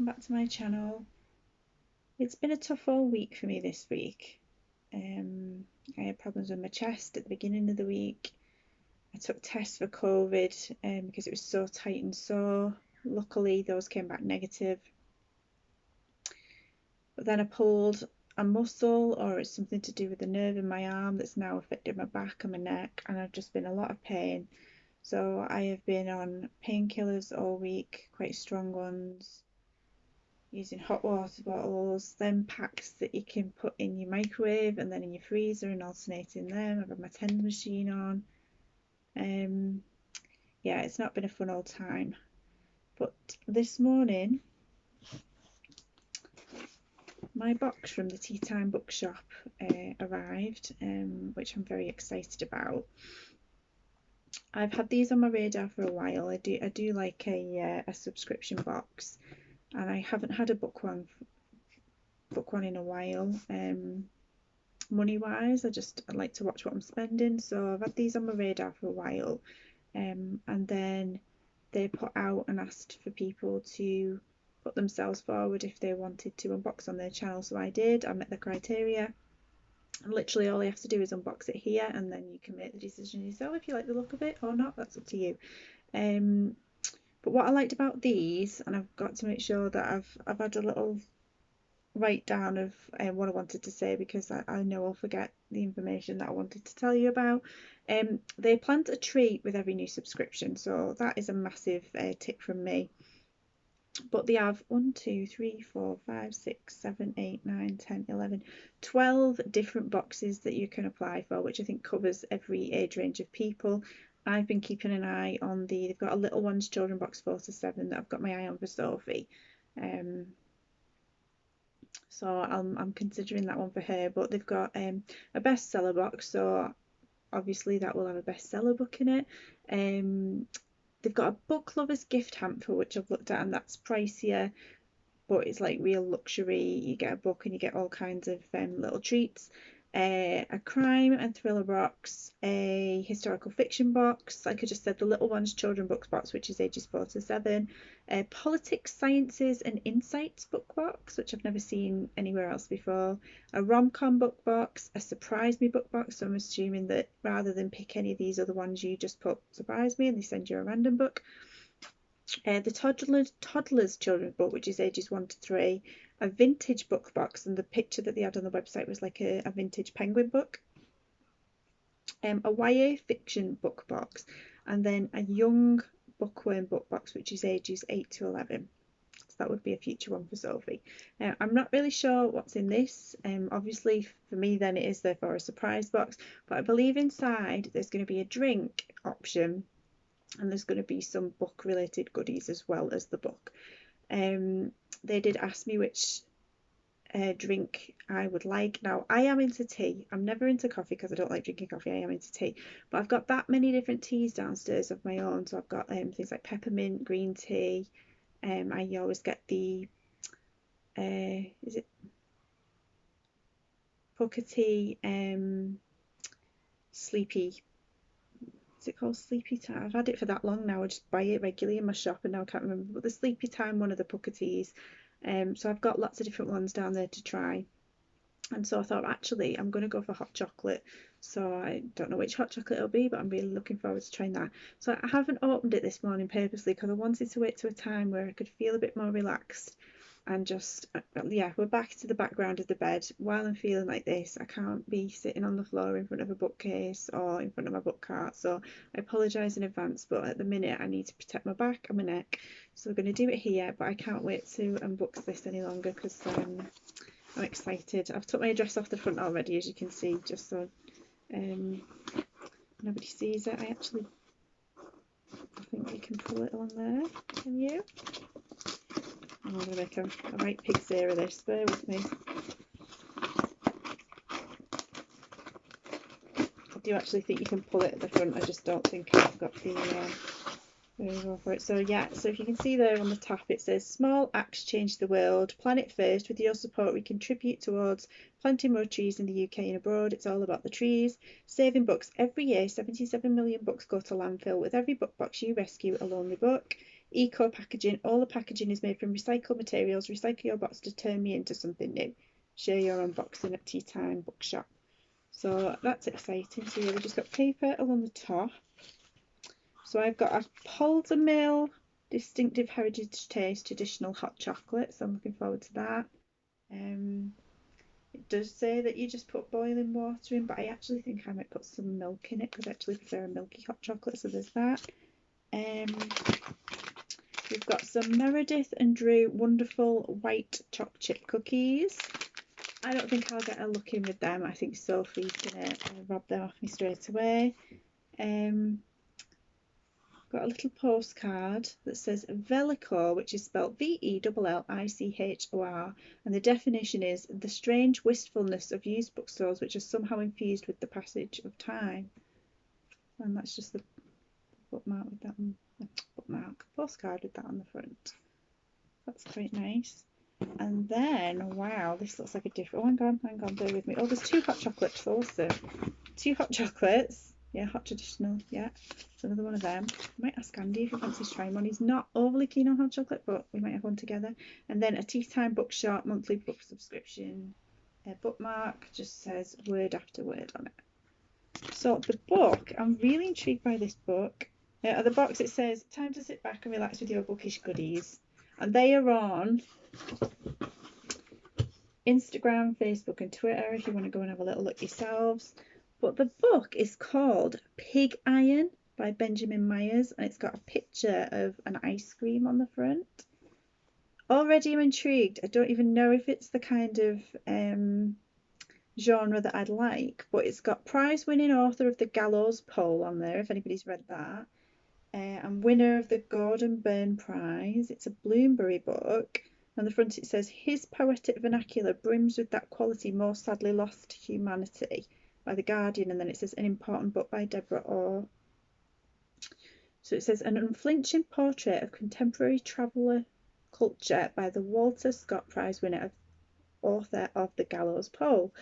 welcome back to my channel. It's been a tough all week for me this week. I had problems with my chest at the beginning of the week. I took tests for COVID because it was so tight and sore. Luckily those came back negative. But then I pulled a muscle, or it's something to do with the nerve in my arm that's now affected my back and my neck, and I've just been in a lot of pain. So I have been on painkillers all week, quite strong ones, using hot water bottles, then packs that you can put in your microwave and then in your freezer, and alternating them. I've had my tender machine on. Yeah, it's not been a fun old time. But this morning, my box from the Teatime Bookshop arrived, which I'm very excited about. I've had these on my radar for a while. I do like a subscription box, and I haven't had a book one in a while. Money wise, I like to watch what I'm spending, so I've had these on my radar for a while. And then they put out and asked for people to put themselves forward if they wanted to unbox on their channel, so I did. I met the criteria, and literally all you have to do is unbox it here, and then you can make the decision yourself if you like the look of it or not. That's up to you. But what I liked about these, and I've got to make sure that I've had a little write down of what I wanted to say, because I know I'll forget the information that I wanted to tell you about. They plant a tree with every new subscription, so that is a massive tick from me. But they have 1, 2, 3, 4, 5, 6, 7, 8, 9, 10, 11, 12 different boxes that you can apply for, which I think covers every age range of people. I've been keeping an eye on they've got a little ones children box 4 to 7 that I've got my eye on for Sophie. So I'm considering that one for her. But they've got a bestseller box, so obviously that will have a bestseller book in it. They've got a book lovers gift hamper, which I've looked at, and that's pricier, but it's like real luxury. You get a book and you get all kinds of little treats. A crime and thriller box, a historical fiction box, like I just said, the little ones children books box, which is ages 4 to 7, a politics, sciences and insights book box, which I've never seen anywhere else before, a rom-com book box, a surprise me book box, so I'm assuming that rather than pick any of these other ones, you just put surprise me and they send you a random book. The toddlers children's book, which is ages 1 to 3, a vintage book box, and the picture that they had on the website was like a vintage penguin book, a YA fiction book box, and then a young bookworm book box, which is ages 8 to 11. So that would be a future one for Sophie. I'm not really sure what's in this. Obviously for me then it is therefore a surprise box, but I believe inside there's going to be a drink option, and there's going to be some book related goodies as well as the book. They did ask me which drink I would like. Now I am into tea. I'm never into coffee because I don't like drinking coffee. I am into tea, but I've got that many different teas downstairs of my own. So I've got things like peppermint, green tea. I always get the is it pucca tea, sleepy, is it called Sleepy Time? I've had it for that long now. I just buy it regularly in my shop and now I can't remember. But the Sleepy Time, one of the pucca teas. So I've got lots of different ones down there to try. And so I thought, actually, I'm going to go for hot chocolate. So I don't know which hot chocolate it'll be, but I'm really looking forward to trying that. So I haven't opened it this morning purposely because I wanted to wait to a time where I could feel a bit more relaxed. And just, yeah, we're back to the background of the bed. While I'm feeling like this, I can't be sitting on the floor in front of a bookcase or in front of my book cart. So I apologise in advance, but at the minute I need to protect my back and my neck. So we're going to do it here, but I can't wait to unbox this any longer because I'm excited. I've took my address off the front already, as you can see, just so nobody sees it. I think you can pull it on there, can you? I'm going to make a right pig's ear of this, bear with me. I do actually think you can pull it at the front, I just don't think I've got the for it. So yeah, so if you can see there on the top it says small acts change the world, planet first, with your support we contribute towards planting more trees in the UK and abroad. It's all about the trees, saving books every year. 77 million books go to landfill. With every book box you rescue a lonely book. eco packaging. All the packaging is made from recycled materials. Recycle your box to turn me into something new. Share your unboxing at Teatime Bookshop. So that's exciting. So yeah, we just got paper along the top. So I've got a Polder Mill Distinctive Heritage Taste Traditional Hot Chocolate. So I'm looking forward to that. It does say that you just put boiling water in, but I actually think I might put some milk in it because I actually prefer a milky hot chocolate. So there's that. We've got some Meredith and Drew wonderful white choc chip cookies. I don't think I'll get a look in with them. I think Sophie's gonna rob them off me straight away. Got a little postcard that says Vellicor, which is spelled Vellichor, and the definition is the strange wistfulness of used bookstores which are somehow infused with the passage of time. And that's just the bookmark with that on the postcard with that on the front. That's quite nice. And then, wow, this looks like a different. Oh, hang on, bear with me. Oh, there's 2 hot chocolates also. 2 hot chocolates. Yeah, hot traditional. Yeah, it's another one of them. I might ask Andy if he fancies trying one. He's not overly keen on hot chocolate, but we might have one together. And then a Teatime Bookshop monthly book subscription. A bookmark just says word after word on it. So the book, I'm really intrigued by this book. At the box it says, time to sit back and relax with your bookish goodies. And they are on Instagram, Facebook and Twitter if you want to go and have a little look yourselves. But the book is called Pig Iron by Benjamin Myers, and it's got a picture of an ice cream on the front. Already I'm intrigued. I don't even know if it's the kind of genre that I'd like, but it's got prize-winning author of the Gallows Pole on there, if anybody's read that, and winner of the Gordon Byrne Prize. It's a Bloomsbury book. On the front it says, his poetic vernacular brims with that quality most sadly lost to humanity, by The Guardian, and then it says an important book by Deborah Orr. So it says an unflinching portrait of contemporary traveller culture by the Walter Scott Prize winner, author of The Gallows Pole.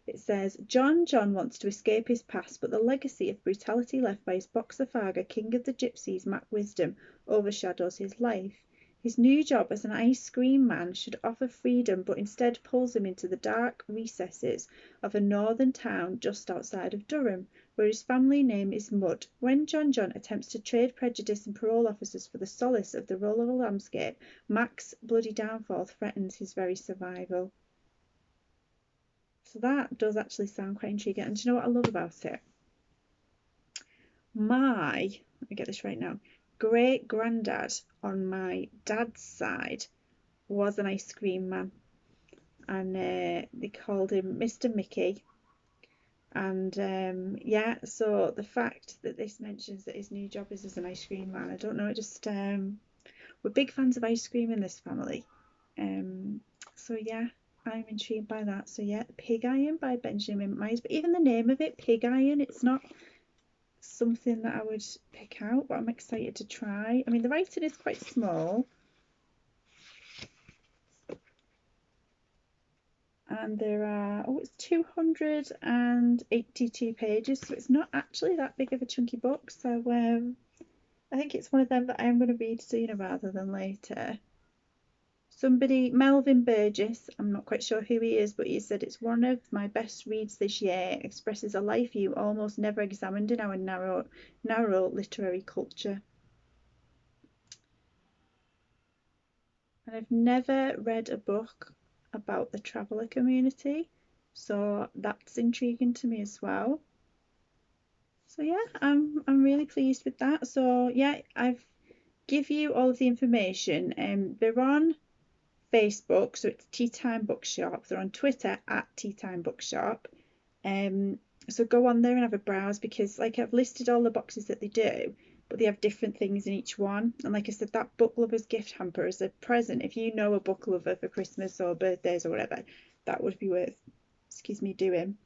It says John wants to escape his past, but the legacy of brutality left by his boxer father, king of the gypsies, Mac Wisdom, overshadows his life. His new job as an ice cream man should offer freedom, but instead pulls him into the dark recesses of a northern town just outside of Durham, where his family name is Mud. When John attempts to trade prejudice and parole officers for the solace of the rural landscape, Mac's bloody downfall threatens his very survival. So that does actually sound quite intriguing. And do you know what I love about it? Let me get this right now, great granddad on my dad's side was an ice cream man, and they called him Mr. Mickey. And yeah, so the fact that this mentions that his new job is as an ice cream man, I don't know, it just we're big fans of ice cream in this family. So yeah, I'm intrigued by that. So yeah, Pig Iron by Benjamin Myers, but even the name of it, Pig Iron, it's not something that I would pick out, but I'm excited to try. I mean, the writing is quite small, and there are, it's 282 pages, so it's not actually that big of a chunky book. So I think it's one of them that I am going to read sooner rather than later. Somebody, Melvin Burgess, I'm not quite sure who he is, but he said it's one of my best reads this year, expresses a life view almost never examined in our narrow literary culture. And I've never read a book about the traveller community, so that's intriguing to me as well. So yeah, I'm really pleased with that. So yeah, I've give you all of the information. They're on Facebook, so it's Teatime Bookshop. They're on Twitter at Teatime Bookshop. So go on there and have a browse, because like I've listed all the boxes that they do, but they have different things in each one. And like I said, that book lover's gift hamper is a present. If you know a book lover for Christmas or birthdays or whatever, that would be worth, doing.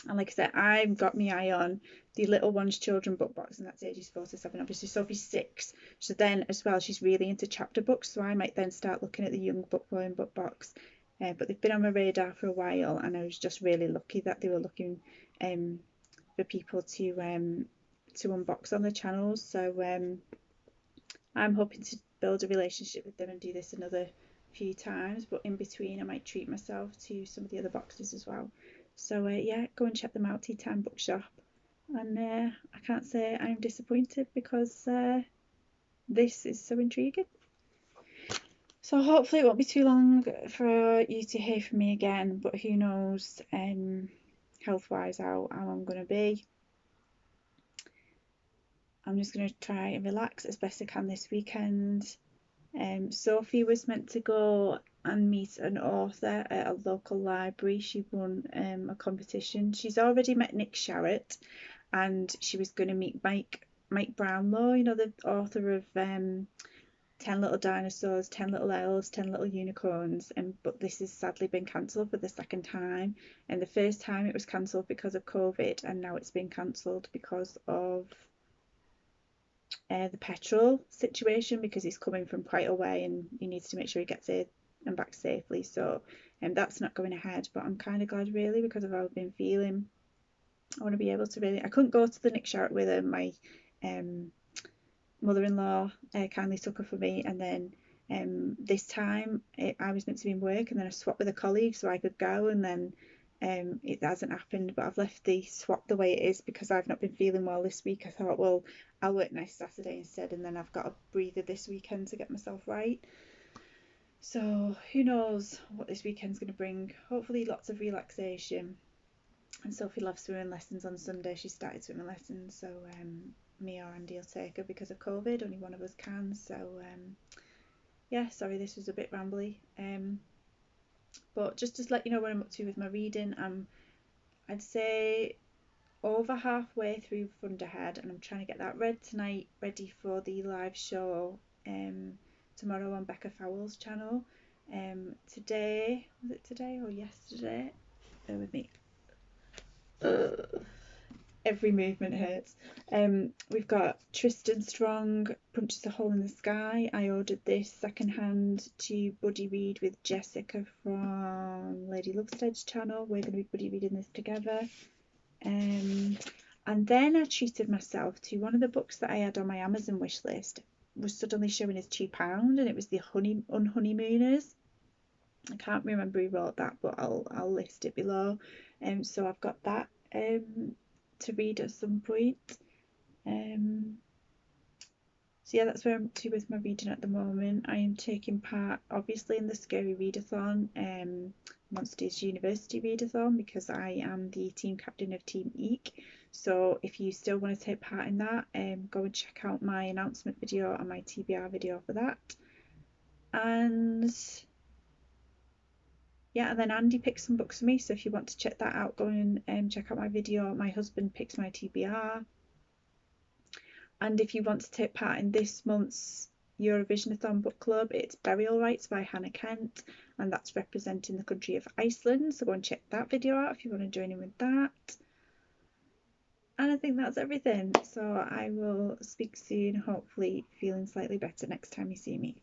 And like I said, I've got my eye on the little one's children book box, and that's ages 4 to 7. Obviously, Sophie's 6. So then as well, she's really into chapter books. So I might then start looking at the young bookworm book box. But they've been on my radar for a while, and I was just really lucky that they were looking for people to unbox on the channels. So I'm hoping to build a relationship with them and do this another few times, but in between I might treat myself to some of the other boxes as well. So yeah, go and check them out, Teatime Bookshop. And I can't say I'm disappointed because this is so intriguing. So hopefully it won't be too long for you to hear from me again, but who knows health-wise how I'm going to be. I'm just going to try and relax as best I can this weekend. Sophie was meant to go and meet an author at a local library. She won a competition. She's already met Nick Sharratt, and she was going to meet Mike Brownlow, you know, the author of 10 Little Dinosaurs, 10 Little Elves, 10 Little Unicorns, but this has sadly been cancelled for the second time. And the first time it was cancelled because of COVID, and now it's been cancelled because of the petrol situation, because he's coming from quite a way and he needs to make sure he gets it and back safely. So that's not going ahead, but I'm kind of glad really because of how I've been feeling. I want to be able to really. I couldn't go to the Nick Sharratt with her. My mother-in-law kindly took her for me, and then this time I was meant to be in work, and then I swapped with a colleague so I could go, and then it hasn't happened, but I've left the swap the way it is because I've not been feeling well this week. I thought, well, I'll work next Saturday instead, and then I've got a breather this weekend to get myself right. So who knows what this weekend's going to bring. Hopefully lots of relaxation. And Sophie loves swimming lessons on Sunday. She started swimming lessons, so me or Andy will take her because of COVID. Only one of us can. So yeah, sorry this was a bit rambly. But just to let you know what I'm up to with my reading, I'd say over halfway through Thunderhead, and I'm trying to get that read tonight, ready for the live show tomorrow on Becca Fowles' channel. Today, was it today or yesterday? Bear with me. Every movement hurts. We've got Tristan Strong, Punches a Hole in the Sky. I ordered this secondhand to buddy read with Jessica from Lady Lovestead's channel. We're going to be buddy reading this together. And then I treated myself to one of the books that I had on my Amazon wish list was suddenly showing as £2, and it was the Unhoneymooners. I can't remember who wrote that, but I'll list it below. So I've got that to read at some point. So yeah, that's where I'm up to with my reading at the moment. I am taking part obviously in the Scary Readathon, Monsters University Readathon, because I am the team captain of Team Eek. So if you still want to take part in that, go and check out my announcement video and my TBR video for that. And yeah, and then Andy picks some books for me, so if you want to check that out, go and check out my video. My husband picks my TBR. And if you want to take part in this month's Eurovisionathon book club, it's Burial Rites by Hannah Kent, and that's representing the country of Iceland, so go and check that video out if you want to join in with that. And I think that's everything, so I will speak soon, hopefully feeling slightly better next time you see me.